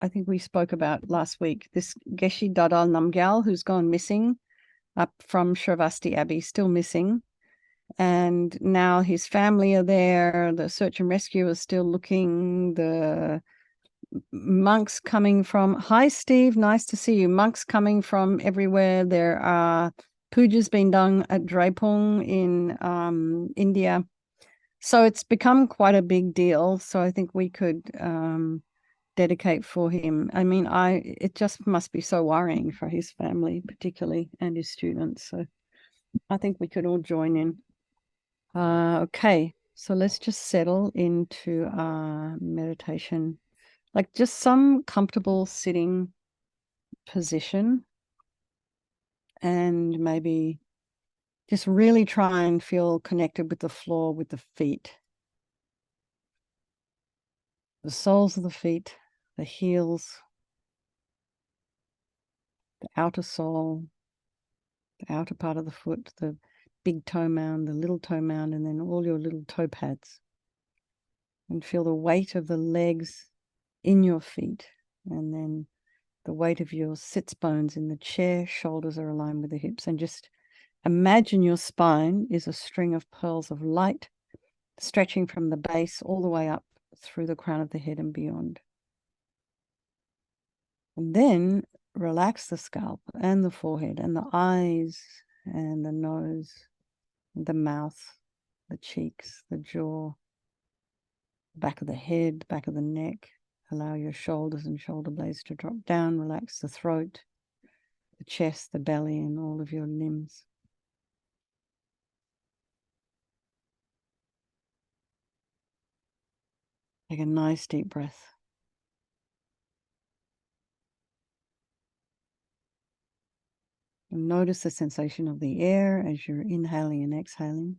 I think we spoke about last week, this Geshe Dadal Namgyal who's gone missing up from Shravasti Abbey, still missing. And now his family are there. The search and rescue is still looking. The monks coming from, hi, Steve, nice to see you. Monks coming from everywhere. There are pujas being done at Draipung in India. So it's become quite a big deal. So I think we could dedicate for him. I mean, it just must be so worrying for his family, particularly, and his students. So I think we could all join in. Okay, so let's just settle into meditation, like just some comfortable sitting position, and maybe just really try and feel connected with the floor, with the feet, the soles of the feet, the heels, the outer sole, the outer part of the foot, the big toe mound, the little toe mound, and then all your little toe pads. And feel the weight of the legs in your feet, and then the weight of your sits bones in the chair. Shoulders are aligned with the hips, and just imagine your spine is a string of pearls of light stretching from the base all the way up through the crown of the head and beyond. And then relax the scalp and the forehead and the eyes and the nose, the mouth, the cheeks, the jaw, back of the head, back of the neck. Allow your shoulders and shoulder blades to drop down. Relax the throat, the chest, the belly, and all of your limbs. Take a nice deep breath. And notice the sensation of the air as you're inhaling and exhaling.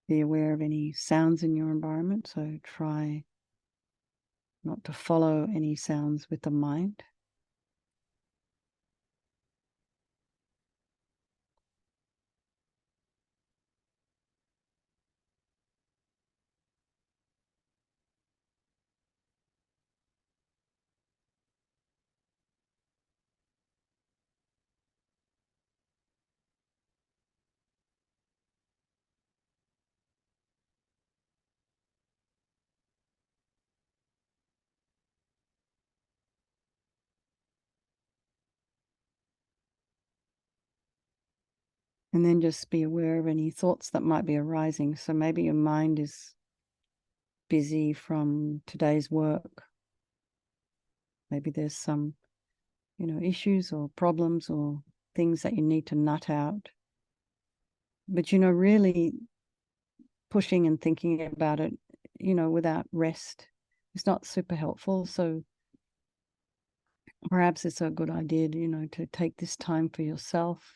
Be aware of any sounds in your environment, so try not to follow any sounds with the mind. And then just be aware of any thoughts that might be arising. So maybe your mind is busy from today's work. Maybe there's some, issues or problems or things that you need to nut out. But, really pushing and thinking about it, without rest is not super helpful. So perhaps it's a good idea, to take this time for yourself.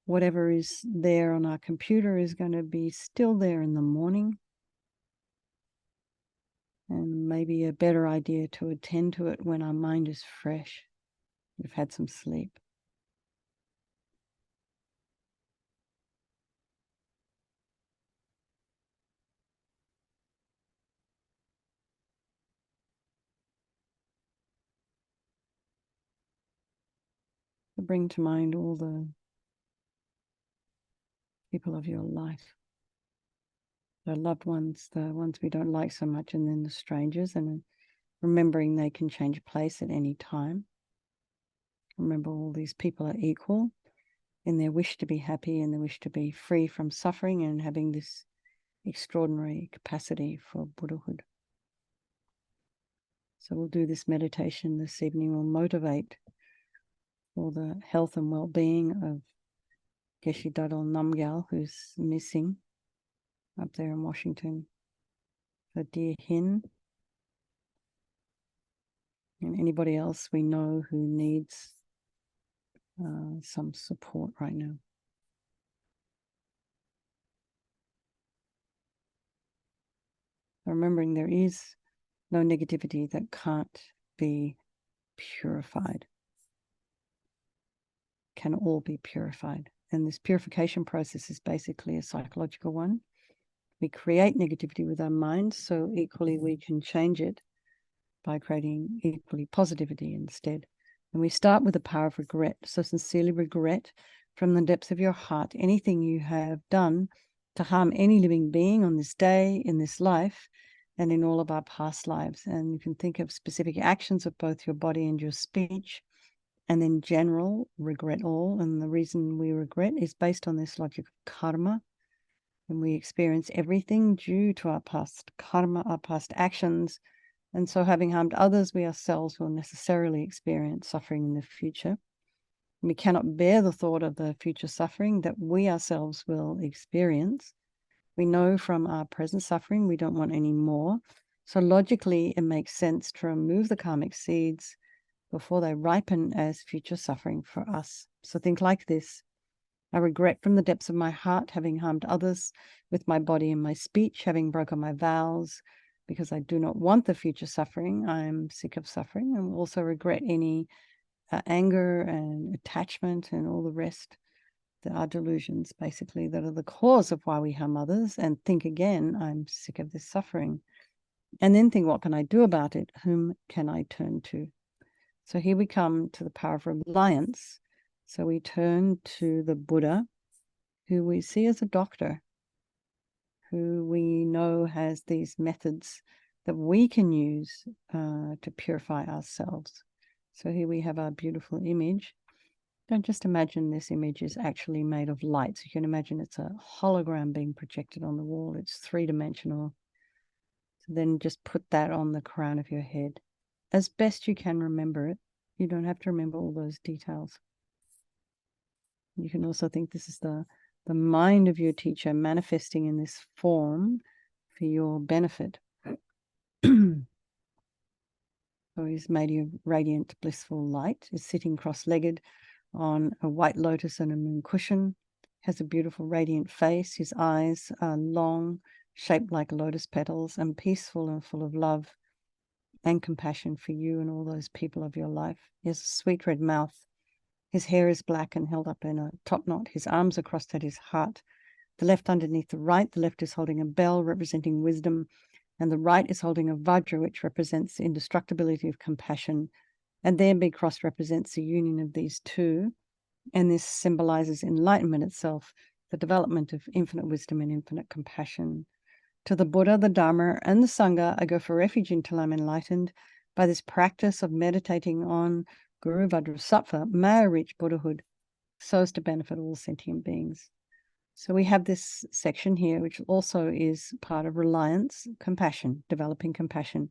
Whatever is there on our computer is going to be still there in the morning. And maybe a better idea to attend to it when our mind is fresh. We've had some sleep. To bring to mind all the people of your life, the loved ones, the ones we don't like so much, and then the strangers, and remembering they can change place at any time. Remember, all these people are equal in their wish to be happy and their wish to be free from suffering and having this extraordinary capacity for Buddhahood. So we'll do this meditation this evening. We'll motivate for the health and well-being of Geshe Dadal Namgyal, who's missing up there in Washington, for dear Hin, and anybody else we know who needs some support right now. remembering there is no negativity that can't be purified. Can all be purified. And this purification process is basically a psychological one. We create negativity with our minds, so equally we can change it by creating equally positivity instead. And we start with the power of regret. So sincerely regret from the depths of your heart anything you have done to harm any living being on this day, in this life, and in all of our past lives. And you can think of specific actions of both your body and your speech, and then general regret all. And the reason we regret is based on this logic of karma. And we experience everything due to our past karma, our past actions. And so having harmed others, we ourselves will necessarily experience suffering in the future. We cannot bear the thought of the future suffering that we ourselves will experience. We know from our present suffering we don't want any more. So logically, it makes sense to remove the karmic seeds before they ripen as future suffering for us. So think like this. I regret from the depths of my heart having harmed others with my body and my speech, having broken my vows, because I do not want the future suffering. I'm sick of suffering, and also regret any anger and attachment and all the rest that are delusions, basically, that are the cause of why we harm others. And think again, I'm sick of this suffering. And then think, what can I do about it? Whom can I turn to? So here we come to the power of reliance. So we turn to the Buddha, who we see as a doctor, who we know has these methods that we can use to purify ourselves. So here we have our beautiful image. Don't just imagine this image is actually made of light. So you can imagine it's a hologram being projected on the wall. It's three-dimensional. So then just put that on the crown of your head as best you can remember it. You don't have to remember all those details. You can also think this is the mind of your teacher manifesting in this form for your benefit. So he's made of radiant, blissful light, is sitting cross-legged on a white lotus and a moon cushion, has a beautiful radiant face. His eyes are long, shaped like lotus petals, and peaceful and full of love and compassion for you and all those people of your life. He has a sweet red mouth. His hair is black and held up in a top knot. His arms are crossed at his heart. The left underneath the right. The left is holding a bell representing wisdom, and the right is holding a vajra, which represents the indestructibility of compassion. And their big cross represents the union of these two. And this symbolizes enlightenment itself, the development of infinite wisdom and infinite compassion. To the Buddha, the Dharma, and the Sangha, I go for refuge until I'm enlightened. By this practice of meditating on Guru Vajrasattva, may I reach Buddhahood so as to benefit all sentient beings. So we have this section here, which also is part of reliance, compassion, developing compassion.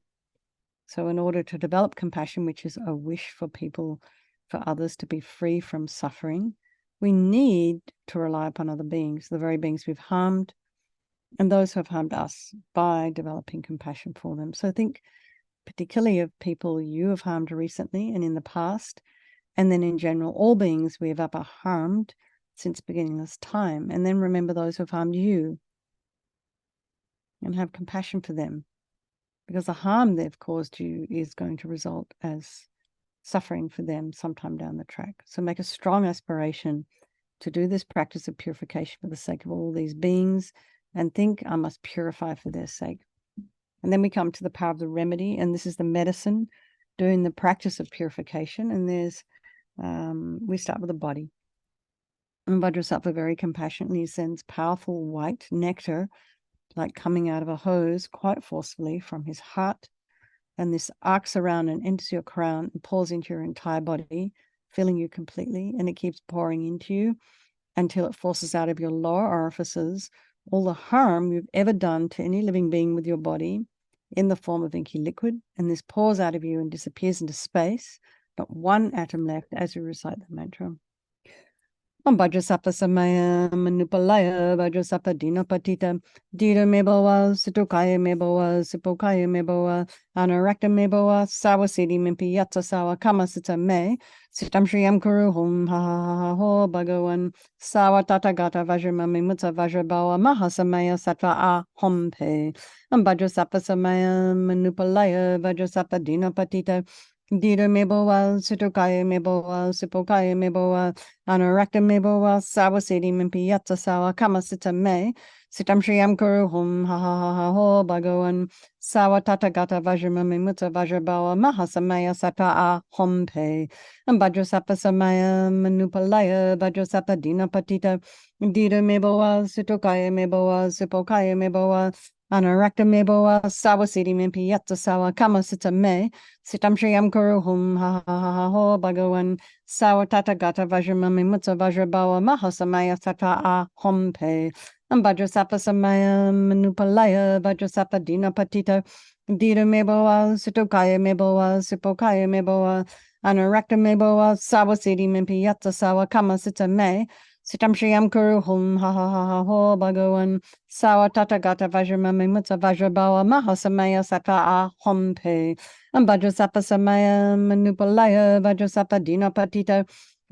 So in order to develop compassion, which is a wish for people, for others to be free from suffering, we need to rely upon other beings, the very beings we've harmed, and those who have harmed us, by developing compassion for them. So think particularly of people you have harmed recently and in the past, and then in general, all beings we have ever harmed since beginningless time. And then remember those who have harmed you and have compassion for them, because the harm they've caused you is going to result as suffering for them sometime down the track. So make a strong aspiration to do this practice of purification for the sake of all these beings, and think, I must purify for their sake. And then we come to the power of the remedy, and this is the medicine doing the practice of purification. And there's we start with the body. And Vajrasattva very compassionately sends powerful white nectar, like coming out of a hose, quite forcefully from his heart. And this arcs around and enters your crown and pours into your entire body, filling you completely. And it keeps pouring into you until it forces out of your lower orifices all the harm you've ever done to any living being with your body in the form of inky liquid. And this pours out of you and disappears into space, not one atom left as you recite the mantra. Vajrasapa Samaya Manupalaya Vajrasapa Dinapatita Dita Meboa Situkaya Meboa Sipokaya Meboa Anarakta Meboa Sawasidi Mimpi Yatsa Sawa Kamasita Me Sitam Shriyam Kuruhum Ha Ha Ha Ho Bhagawan Sawa Tatagata Vajramami Mutsa Vajrabawa Mahasamaya Sattva A Hompe Vajrasapa Samaya Manupalaya Vajrasapa Dinapatita Dita Meboa Situkaya Meboa Sipokaya Meboa Anarakta Meboa Sawasidi Mimpi Yatsa Sawa Kamasita Me Sitam Shriyam Kuruhum Ha Ha Ha Ha Ho Bhagawan Sawa Tatagata Vajramami Mutsa Vajrabawa Mahasamaya Sattva A Hompe Vajrasapa Samaya Manupalaya Vajrasapa Dinapatita Dita Meboa Situkaya Meboa Sipokaya Meboa Anarakta Meboa Sawasidi Mimpi Yatsa Sawa Kamasita Me Sitam Shriyam Kuruhum Ha Ha Ha Ha Ho Bhagawan Sawa Tatagata Vajramami Mutsa Vajrabawa Mahasamaya Sattva A Hompe Vajrasapa Samaya Manupalaya Vajrasapa Dinapatita Dita Meboa Situkaya Meboa Sipokaya Meboa Anarakta Meboa Sawasidi Mimpi Yatsa Sawa Kamasita Me Sitam Shriyam Kuruhum Ha Ha Ha Ha Ho Bhagawan Sawa Tatagata Vajramami Mutsa Vajrabawa Mahasamaya Sattva A Hompe Vajrasapa Samaya Manupalaya Vajrasapa Dinapatita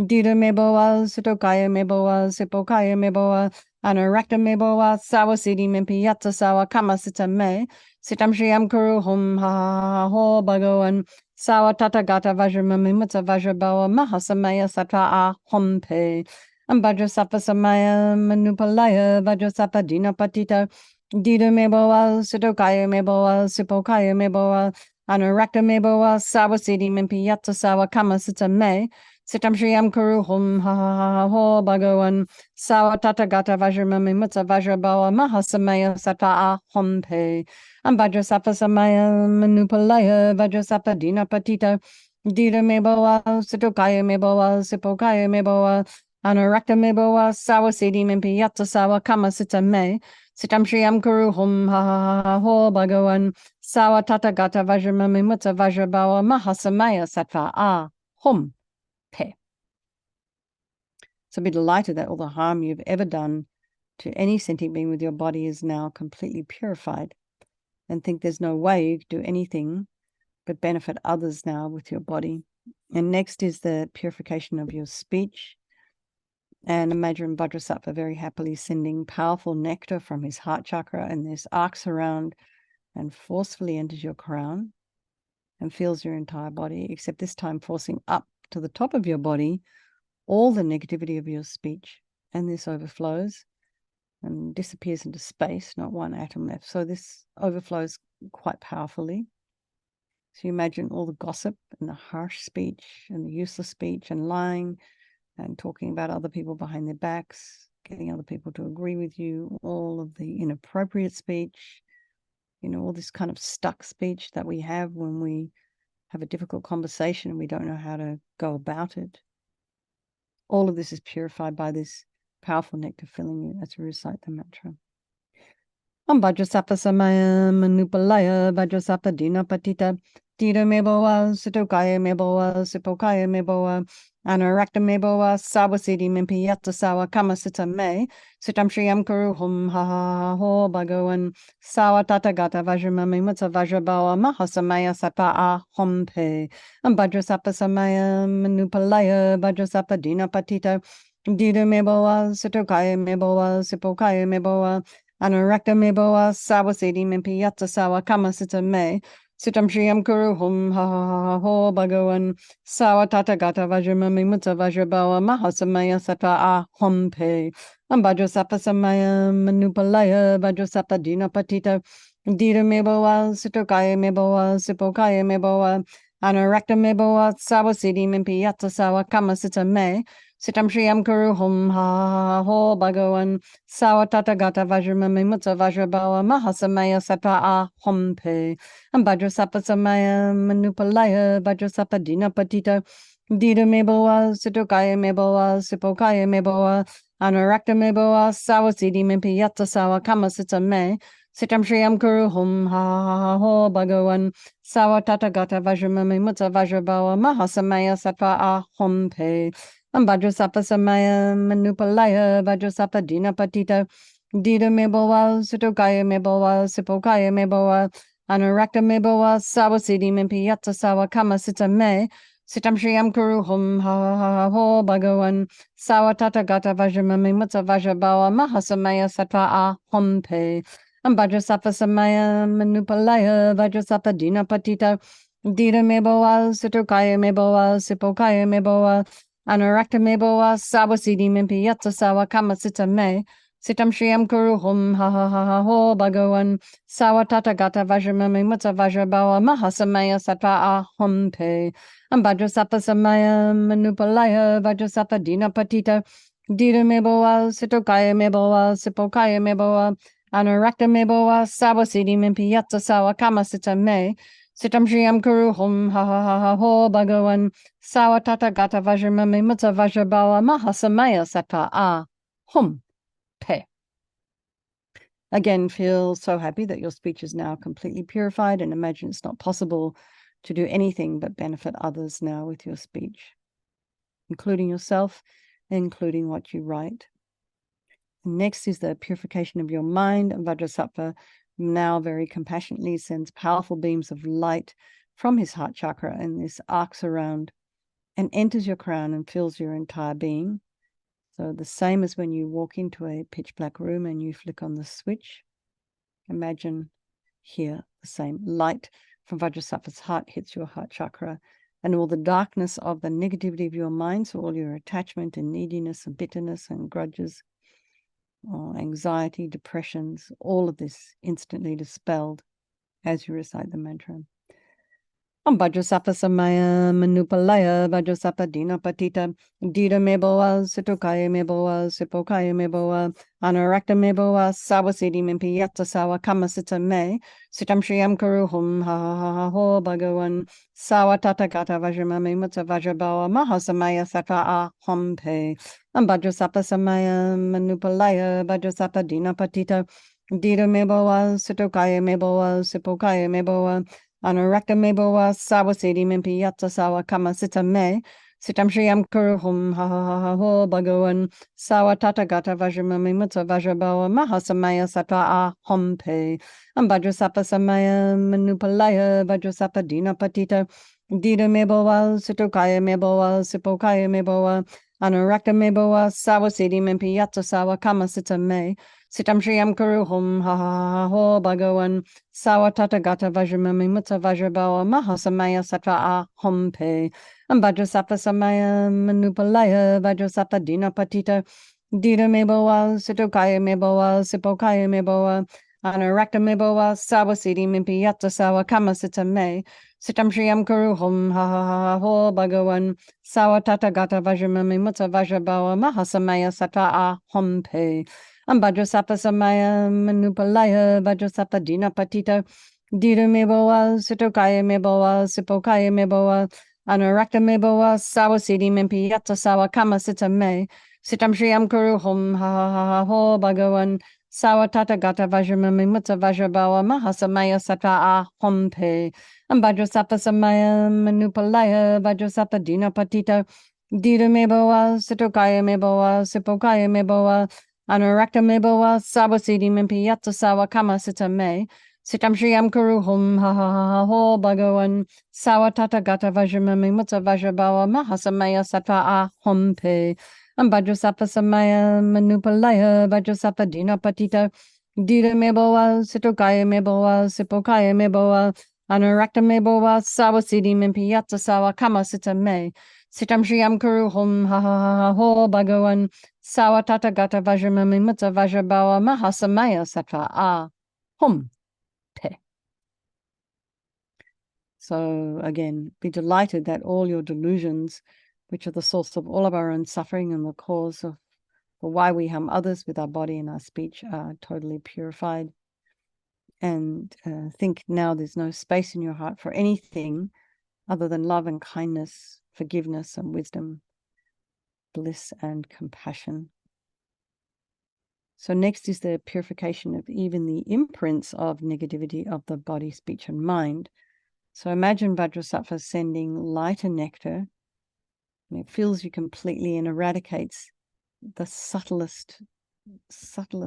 Dita Meboa Situkaya Meboa Sipokaya Meboa Anarakta Meboa Sawasidi Mimpi Yatsa Sawa Kamasita Me Sitam Shriyam Kuruhum Ha Ha Ha Ho Bhagawan Sawa Tatagata Vajramami Mutsa Vajrabawa Mahasamaya Sattva A Hompe Vajrasapa Samaya Manupalaya Vajrasapa Dinapatita Dita Meboa Situkaya Meboa Sipokaya Meboa Anarakta Meboa Sawasidi Mimpi Yatsa Sawa Kamasita Me Sitam Shriyam Kuruhum Ha Ha Ha Ha Ho Bhagawan Sawa Tatagata Vajramami Mutsa Vajrabawa Mahasamaya Sattva A Hompe Vajrasapa Samaya Manupalaya Vajrasapa Dinapatita Dita Meboa Situkaya Meboa Sipokaya Meboa Anarakta Meboa Sawasidi Mimpi Yatsa Sawa Kamasita Me Sitam Shriyam Kuruhum Ha Ha Ha Ho Bhagawan Sawa Tatagata Vajramami Mutsa Vajrabawa Mahasamaya Sattva A Hum Pe. So be delighted that all the harm you've ever done to any sentient being with your body is now completely purified, and think there's no way you could do anything but benefit others now with your body. And next is the purification of your speech. And imagine Vajrasattva very happily sending powerful nectar from his heart chakra, and this arcs around and forcefully enters your crown and fills your entire body, except this time forcing up to the top of your body all the negativity of your speech. And this overflows and disappears into space, not one atom left. So this overflows quite powerfully. So you imagine all the gossip and the harsh speech and the useless speech and lying and talking about other people behind their backs, getting other people to agree with you, all of the inappropriate speech, all this kind of stuck speech that we have when we have a difficult conversation and we don't know how to go about it. All of this is purified by this powerful nectar filling you as you recite the mantra. Vajrasapa Samaya Manupalaya Vajrasapa Dinapatita Dita Meboa Situkaya Meboa Sipokaya Meboa Anarakta Meboa Sawasidi Mimpi Yatsa Sawa Kamasita Me Sitam Shriyam Kuruhum Ha Ha Ha Ho Bhagawan Sawa Tatagata Vajramami Mutsa Vajrabawa Mahasamaya Sattva A Hompe Vajrasapa Samaya Manupalaya Vajrasapa Dinapatita Dita Meboa Situkaya Meboa Sipokaya Meboa Anarakta Meboa Sawasidi Mimpi Yatsa Sawa Kamasita Me Sitam Shriyam Kuruhum Ha Ha Ha Ha Ho Bhagawan Sawa Tatagata Vajramami Mutsa Vajrabawa Mahasamaya Sattva A Hompe Vajrasapa Samaya Manupalaya Vajrasapa Dinapatita Dita Meboa Situkaya Meboa Sipokaya Meboa Anarakta Meboa Sawasidi Mimpi Yatsa Sawa Kamasita Me Sitam Shriyam Kuruhum Ha Ha Ha Ho Bhagawan Sawa Tatagata Vajramami Mutsa Vajrabawa Mahasamaya Sattva A Hompe Vajrasapa Samaya Manupalaya Vajrasapa Dinapatita Dita Meboa Situkaya Meboa Sipokaya Meboa Anarakta Meboa Sawasidi Mimpi Yatsa Sawa Kamasita Me Sitam Shriyam Kuruhum Ha Ha Ha Ho Bhagawan Sawa Tatagata Vajramami Mutsa Vajrabawa Mahasamaya Sattva A Hompe Vajrasapa Samaya Manupalaya Vajrasapa Dinapatita Dida Meboa Sutokaya Meboa Sipokaya Meboa Anurakta Meboa Sawasidi Mimpiyata Sawa Kama Sita Me Sitam Shriyam Kuruhum Ha Ha Ho Bhagawan Sawa Tata Gata Vajramami Mutsa Vajrabawa Mahasamaya Satva Ahompe Vajrasapa Samaya Manupalaya Vajrasapa Dinapatita Dida Meboa Sutokaya Meboa Sipokaya Meboa Anurakta Meboa Sawasidi Mimpiyata Sawa Kama Sita Me Sitam Shriyam Kuruhum Ha Ho Bhagawan Sawa Tata Gata Vajramami Mutsa Vajrabawa Mahasamaya Satva Ahompe Vajrasapa Samaya Manupalaya Vajrasapa Dinapatita Dida Meboa Sitokaya Meboa Sipokaya Meboa Anurakta Meboa Sawasidi Mimpiyata Sawa Kama Sita Me Sitam Shriyam Kuruhum Ha Ho Bhagawan Sawa Tata Gata Vajramami Mutsa Vajrabawa Mahasamaya Satva Ahom Pe. Again, feel so happy that your speech is now completely purified and imagine it's not possible to do anything but benefit others now with your speech, including yourself, including what you write. Next is the purification of your mind. Vajrasattva now very compassionately sends powerful beams of light from his heart chakra, and this arcs around and enters your crown and fills your entire being. So the same as when you walk into a pitch black room and you flick on the switch. Imagine here the same light from Vajrasattva's heart hits your heart chakra, and all the darkness of the negativity of your mind, so all your attachment and neediness and bitterness and grudges, or anxiety, depressions, all of this instantly dispelled as you recite the mantra. Vajrasapa Samaya Manupalaya Vajrasapa Dinapatita Dida Meboa Sitokaya Meboa Sipokaya Meboa Anurakta Meboa Sawasidi Mimpiyata Sawa Kama Sita Me Sitam Shriyam Kuruhum Ha Ho Bhagawan Sawa Tata Gata Vajramami Mutsa Vajrabawa Mahasamaya Saka Ahompe Vajrasapa Samaya Manupalaya Vajrasapa Dinapatita Dida Meboa Sitokaya Meboa Sipokaya Meboa Anurakta Meboa Sawasidi Mimpiyata Sawa Kama Sita Me Sitam Shriyam Kuruhum Ha Ho Bhagawan Sawa Tata Gata Vajramami Mutsa Vajrabawa Mahasamaya Satva Ahompe Vajrasapa Samaya Manupalaya Vajrasapa Dinapatita Dida Meboa Sitokaya Meboa Sipokaya Meboa Anurakta Meboa Sawasidi Mimpiyata Sawa Kama Sita Me Sitam Shriyam Kuruhum Ha Ho Bhagawan Sawa Tata Gata Vajramami Mutsa Vajrabawa Mahasamaya Satva Ahompe Vajrasapa Samaya Manupalaya Vajrasapa Dinapatita Dida Meboa Sitokaya Meboa Sipokaya Meboa Anurakta Meboa Sawasidi Mimpiyata Sawa Kama Sita Me Sitam Shriyam Kuruhum Ha Ho Bhagawan Sawa Tata Gata Vajramami Mutsa Vajrabawa Mahasamaya Satva Ahompe Vajrasapa Samaya Manupalaya Vajrasapa Dinapatita Dida Meboa Sitokaya Meboa Sipokaya Meboa Anurakta Meboa Sawasidi Mimpiyata Sawa Kama Sita Me Sitam Shriyam Kuruhum Ha Ho Bhagawan Sawa Tata Gata Vajramami Mutsa Vajrabawa Mahasamaya Satva Ahompe Vajrasapa Samaya Manupalaya Vajrasapa Dinapatita Dida Meboa Sitokaya Meboa Sipokaya Meboa Anurakta Meboa Sawasidi Mimpiyata Sawa Kama Sita Me Sitam Shriyam Kuruhum Ha Ho Bhagawan Sawa Tata Gata Vajramami Mutsa Vajrabawa Mahasamaya Satva Ahompe Vajrasapa Samaya Manupalaya Vajrasapa Dinapatita Dida Meboa Sitokaya Meboa Sipokaya Meboa Anurakta Meboa Sawasidi Mimpiyata Sawa Kama Sita Me Sitam Shriyam Kuruhum Ha Ho Bhagawan Sawa Tata Gata Vajramami Mutsa Vajrabawa Mahasamaya Satva Ahom Pe. So again, be delighted that all your delusions, which are the source of all of our own suffering and the cause of for why we harm others with our body and our speech, are totally purified. And think now there's no space in your heart for anything other than love and kindness, forgiveness and wisdom, bliss and compassion. So next is the purification of even the imprints of negativity of the body, speech, and mind. So imagine Vajrasattva sending light and nectar And it fills you completely and eradicates the subtlest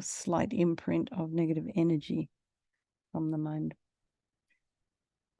slight imprint of negative energy from the mind.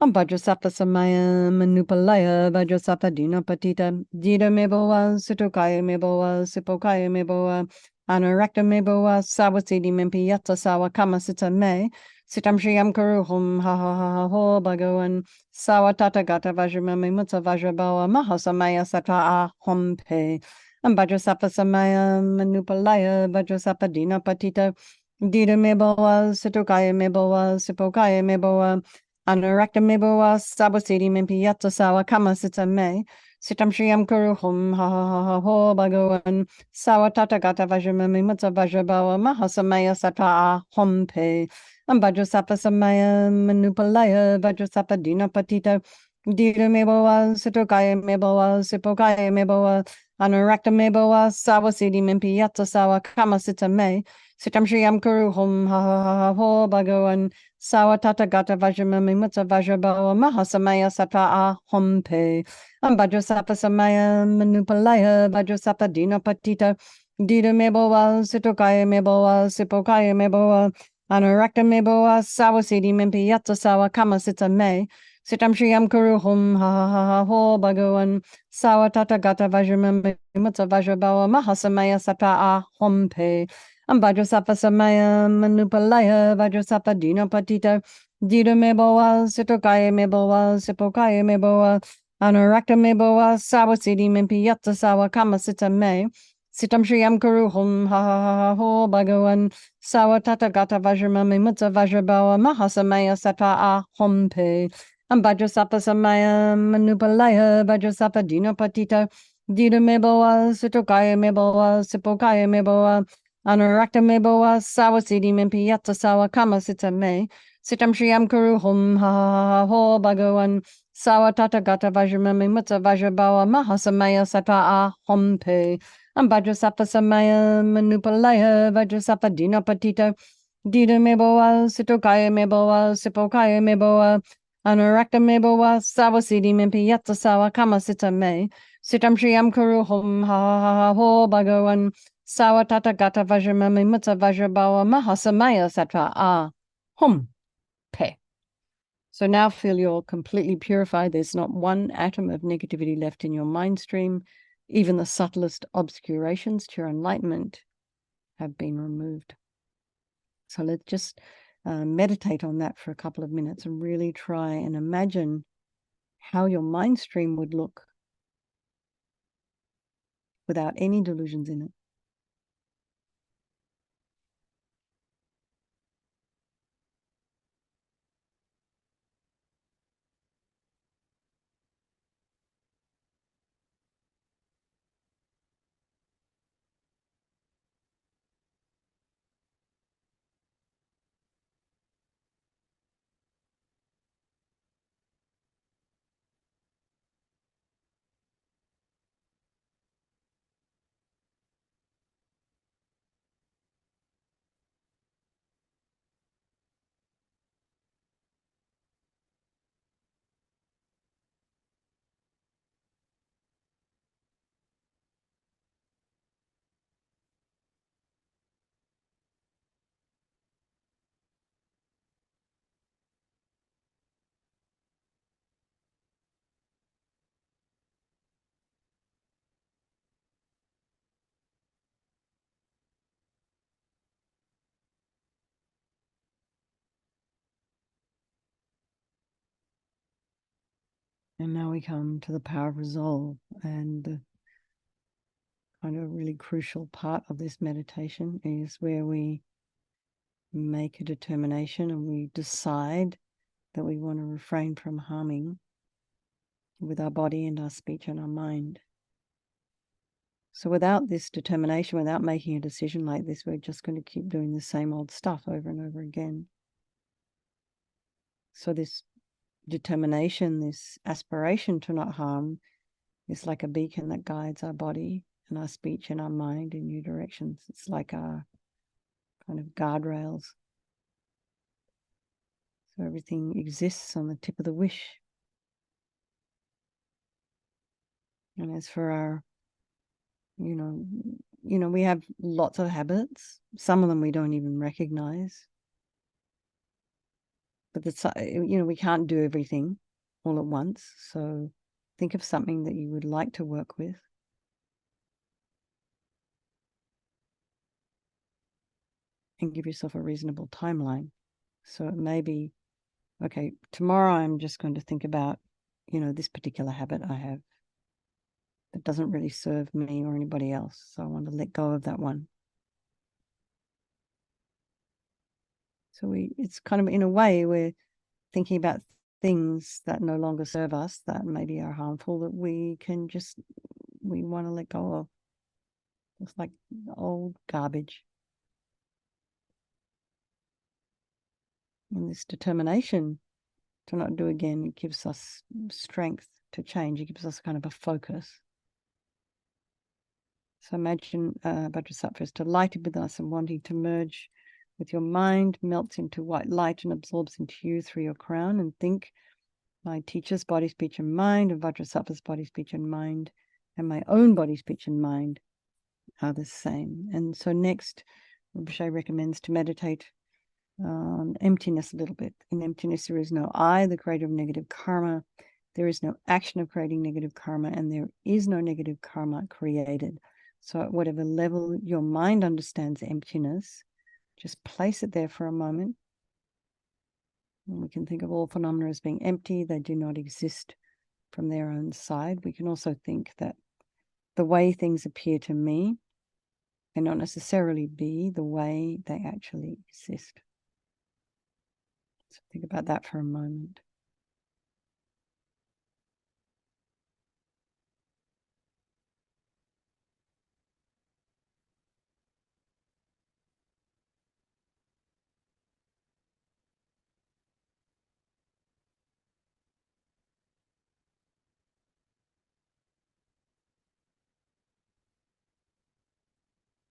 Vajrasapa samaya manupalaya vajrasapa dinapatita dita meboa sutokaya meboa sipokaya meboa anarakta meboa sawasidi mempiyata sawa kamasita me sitam shriyam karuhum ha ha ha ha ho bhagavan sawa tata gata vajramami mutsa vajrabawa mahasamaya sata ahom pe vajrasapa samaya manupalaya vajrasapa dinapatita dita meboa sutokaya meboa sipokaya meboa Anarakta meboa sabosidi mimpiata sawa kama sita me. Sitam shriyam kuruhum ha ha ha ha ho bhagavan sawa tata gata vajramami mutsa vajrabawa mahasamaya sata hom pe. Vajrasapa samaya manupalaya vajrasapa dinapatita. Dita meboa sitokaya meboa sipokaya meboa. Anarakta meboa sabosidi mimpiata sawa kama sita me. Sitam shriyam kuruhum ha ha ha ha ho bhagavan Sawa tata gata vajramami mutsa vajrabawa mahasamaya sata ahom pe. Vajrasapa samaya manupalaya vajrasapa dinapatita. Dita meboa sitokaya meboa sipokaya meboa. Anarakta meboa sawasidi mimpiyata sawa kamasita me. Sitam shriyam kuruhum ha ha ha ha ho bhagavan. Sawa tata gata vajramami mutsa vajrabawa mahasamaya sata ahom pe. Vajrasapa samaya manupalaya vajrasapa dinapatita dita meboa sitokaya meboa sipokaya meboa anarakta meboa sawasidi mimpiyata sawa kamasita me sitam shriyam kuruhum ha ha ha ha ho bhagavan sawa tata gata vajramami mutsa vajrabawa mahasamaya sata ahom pe vajrasapa samaya manupalaya vajrasapa dinapatita dita meboa sitokaya meboa sipokaya meboa Anarakta meboa sawasidi mimpiyata sawa kamasita me. Sitam shriyam kuruhum ha ha ha ha ho bhagavan. Sawa tata gata vajramami mutsa vajrabawa mahasamaya sata ahom pe. Vajrasapa samaya manupalaya vajrasapa dinapatita. Dita meboa sitokaya meboa sipokaya meboa. Anarakta meboa sawasidi mimpiyata sawa kamasita me. Sitam shriyam kuruhum ha ha ha ha ho bhagavan. Sawa tata gata vajramami mutsa vajrabawa mahasamaya satra hum pe. So now feel you're completely purified. There's not one atom of negativity left in your mind stream. Even the subtlest obscurations to your enlightenment have been removed. So let's just meditate on that for a couple of minutes and really try and imagine how your mind stream would look without any delusions in it. And now we come to the power of resolve, and the kind of really crucial part of this meditation is where we make a determination and we decide that we want to refrain from harming with our body and our speech and our mind. So without this determination, without making a decision like this, we're just going to keep doing the same old stuff over and over again. So this determination, this aspiration to not harm, is like a beacon that guides our body and our speech and our mind in new directions. It's like our kind of guardrails. So everything exists on the tip of the wish. And as for our, you know, we have lots of habits. Some of them we don't even recognize. But we can't do everything all at once. So think of something that you would like to work with. And give yourself a reasonable timeline. So it may be, okay, tomorrow I'm just going to think about, this particular habit I have that doesn't really serve me or anybody else. So I want to let go of that one. So it's kind of, in a way, we're thinking about things that no longer serve us, that maybe are harmful, that we want to let go of. It's like old garbage. And this determination to not do again, it gives us strength to change. It gives us kind of a focus. So imagine Vajrasattva is delighted with us and wanting to merge with your mind, melts into white light and absorbs into you through your crown. And think, my teacher's body, speech, and mind, and Vajrasattva's body, speech, and mind, and my own body, speech, and mind are the same. And so next, Rinpoche recommends to meditate on emptiness a little bit. In emptiness, there is no I, the creator of negative karma. There is no action of creating negative karma, and there is no negative karma created. So at whatever level your mind understands emptiness, just place it there for a moment. And we can think of all phenomena as being empty. They do not exist from their own side. We can also think that the way things appear to me cannot necessarily be the way they actually exist. So think about that for a moment.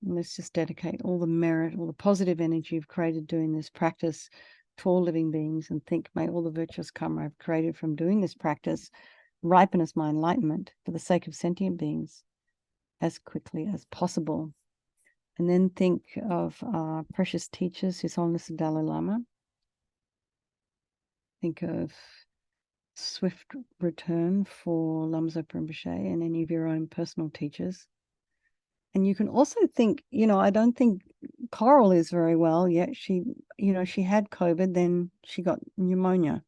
And let's just dedicate all the merit, all the positive energy you've created doing this practice to all living beings, and think, may all the virtuous karma I've created from doing this practice ripen as my enlightenment for the sake of sentient beings as quickly as possible. And then think of our precious teachers, His Holiness the Dalai Lama. Think of swift return for Lama Zopa Rinpoche and any of your own personal teachers. And you can also think, I don't think Coral is very well yet. She had COVID, then she got pneumonia.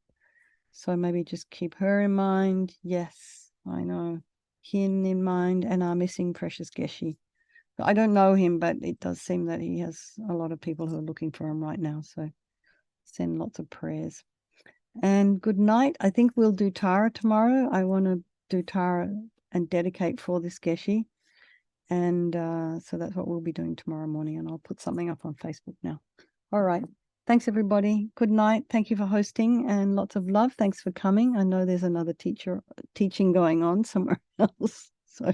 So maybe just keep her in mind. Yes, I know. Hin in mind, and our missing precious Geshe. I don't know him, but it does seem that he has a lot of people who are looking for him right now. So send lots of prayers. And good night. I think we'll do Tara tomorrow. I want to do Tara and dedicate for this Geshe. And so that's what we'll be doing tomorrow morning. And I'll put something up on Facebook now. All right. Thanks, everybody. Good night. Thank you for hosting, and lots of love. Thanks for coming. I know there's another teaching going on somewhere else. So